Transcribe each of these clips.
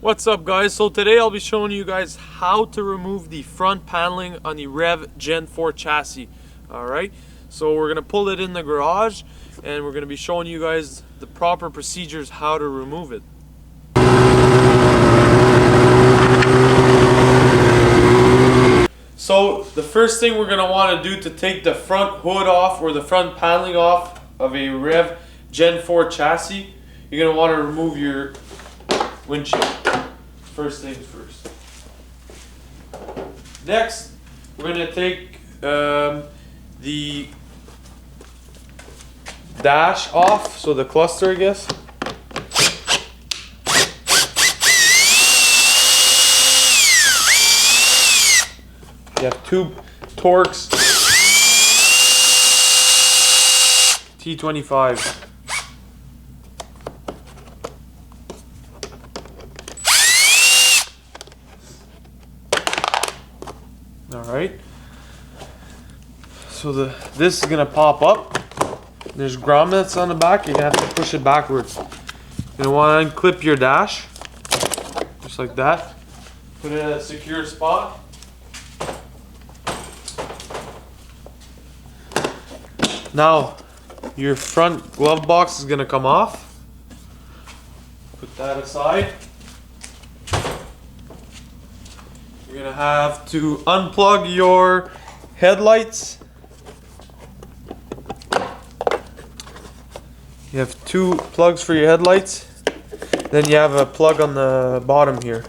What's up, guys? So today I'll be showing you guys how to remove the front paneling on the Rev Gen 4 chassis. Alright, so we're going to pull it in the garage and we're going to be showing you guys the proper procedures how to remove it. So the first thing we're going to want to do to take the front hood off or the front paneling off of a Rev Gen 4 chassis, you're going to want to remove your windshield. First things first. Next, we're going to take the dash off, so the cluster, I guess. You have two Torx T25. Alright, so this is going to pop up. There's grommets on the back. You're going to have to push it backwards. You're going to want to unclip your dash, just like that. Put it in a secure spot. Now, your front glove box is going to come off. Put that aside. You're going to have to unplug your headlights. You have two plugs for your headlights. Then you have a plug on the bottom here.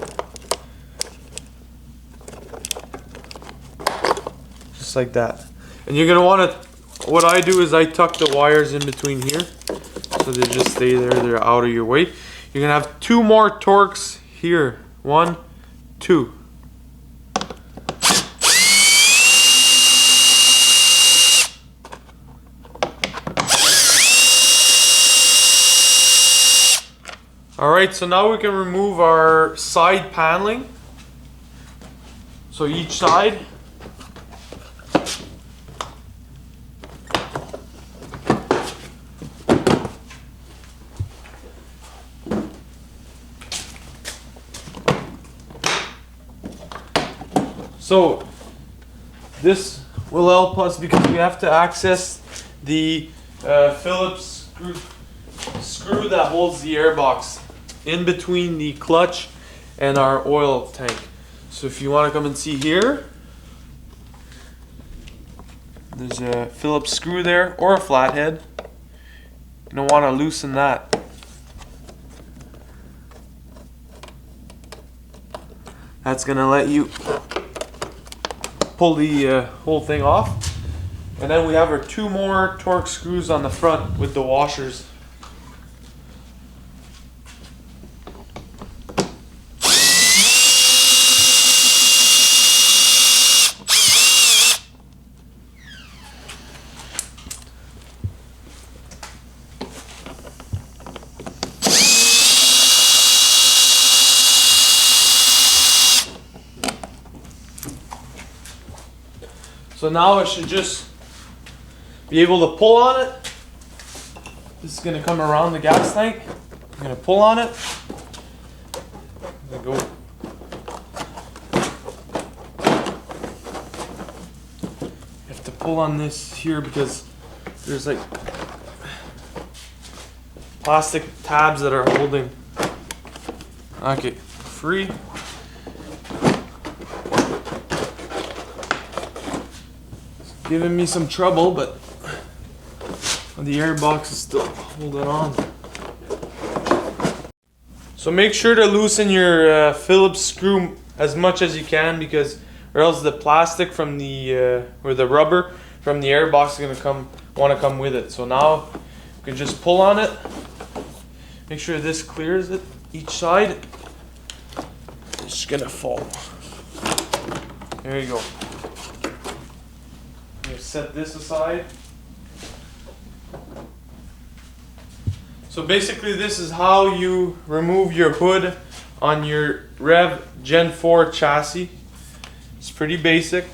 Just like that. And you're going to want to, what I do is I tuck the wires in between here. So they just stay there, they're out of your way. You're going to have two more Torx here. 1, 2. Alright, so now we can remove our side paneling. So each side. So this will help us because we have to access the Phillips screw that holds the airbox in between the clutch and our oil tank. So if you want to come and see here, there's a Phillips screw there or a flathead. You're going to want to loosen that. That's going to let you pull the whole thing off. And then we have our two more Torx screws on the front with the washers. So now I should just be able to pull on it. This is going to come around the gas tank. I'm going to pull on it. There we go. You have to pull on this here because there's like plastic tabs that are holding. Okay, free. Giving me some trouble, but the airbox is still holding on. So make sure to loosen your Phillips screw as much as you can, because or else the plastic from the or the rubber from the airbox is gonna want to come with it. So now you can just pull on it. Make sure this clears it each side. It's just gonna fall. There you go. Set this aside. So basically this is how you remove your hood on your Rev Gen 4 chassis. It's pretty basic.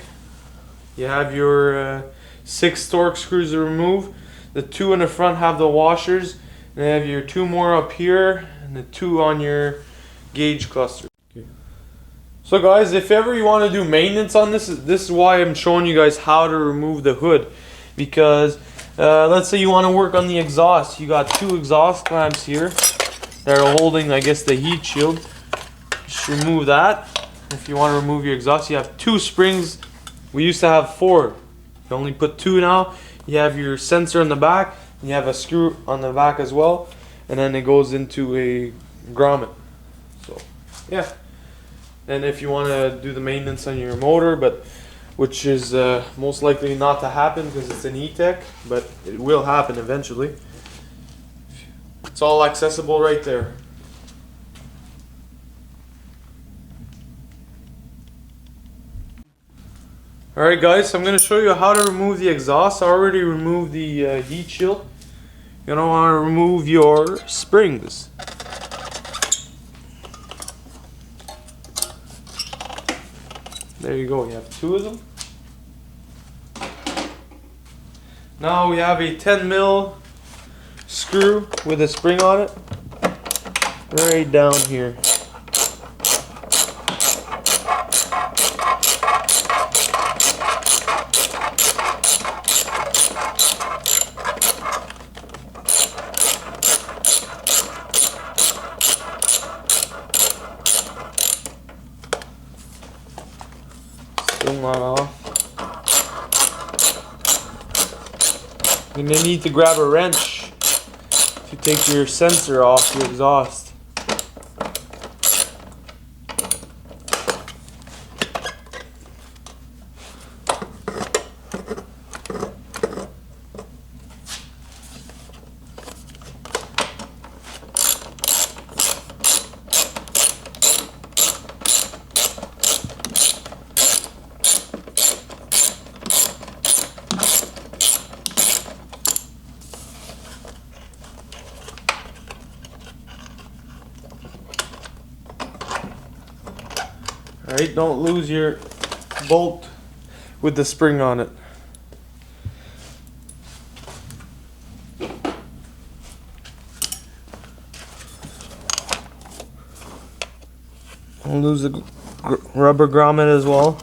You have your 6 Torx screws to remove. The 2 in the front have the washers. And you have your 2 more up here and the 2 on your gauge cluster. Okay. So guys, if ever you want to do maintenance on this is why I'm showing you guys how to remove the hood. Because let's say you want to work on the exhaust. You got two exhaust clamps here that are holding, I guess, the heat shield. Just remove that. If you want to remove your exhaust, you have two springs. We used to have 4. You only put 2 now. You have your sensor in the back. You have a screw on the back as well. And then it goes into a grommet. So, yeah. And if you want to do the maintenance on your motor, but which is most likely not to happen because it's an E-Tech, but it will happen eventually. It's all accessible right there. Alright guys, so I'm going to show you how to remove the exhaust. I already removed the heat shield. You're going to want to remove your springs. There you go, you have 2 of them. Now we have a 10mm screw with a spring on it. Right down here. Still not off. You may need to grab a wrench to take your sensor off your exhaust. Alright, don't lose your bolt with the spring on it. Don't lose the rubber grommet as well.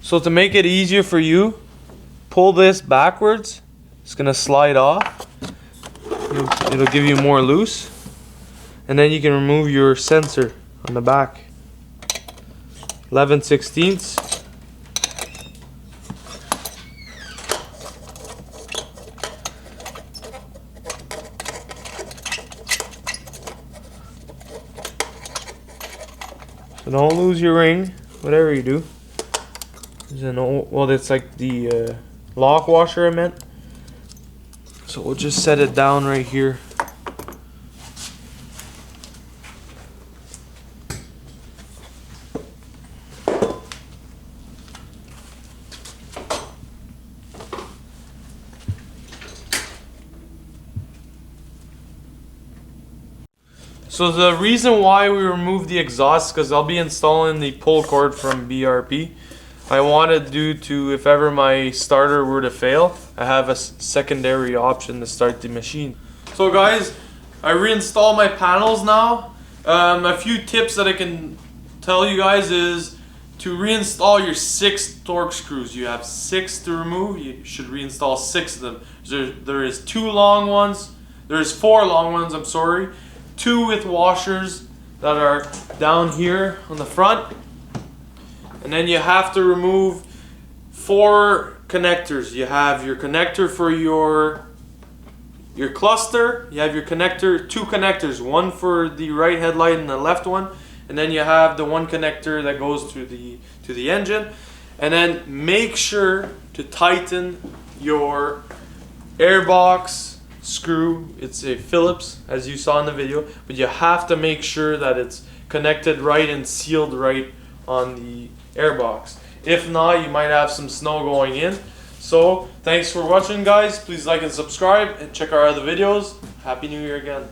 So to make it easier for you, pull this backwards. It's gonna slide off. It'll give you more loose. And then you can remove your sensor on the back. 11/16. So don't lose your ring, whatever you do. There's an old, well, it's like the lock washer I meant. So we'll just set it down right here. So the reason why we removed the exhaust is because I'll be installing the pull cord from BRP. I wanted due to if ever my starter were to fail, I have a secondary option to start the machine. So guys, I reinstalled my panels now. A few tips that I can tell you guys is to reinstall your 6 torque screws. You have 6 to remove. You should reinstall 6 of them. There is 2 long ones. There's 4 long ones, I'm sorry. 2 with washers that are down here on the front. And then you have to remove 4 connectors. You have your connector for your cluster. You have your connector, 2 connectors, one for the right headlight and the left one. And then you have the one connector that goes to the engine. And then make sure to tighten your airbox screw. It's a Phillips, as you saw in the video, but you have to make sure that it's connected right and sealed right on the airbox. If not, you might have some snow going in. So thanks for watching, guys. Please like and subscribe and check our other videos. Happy New Year again.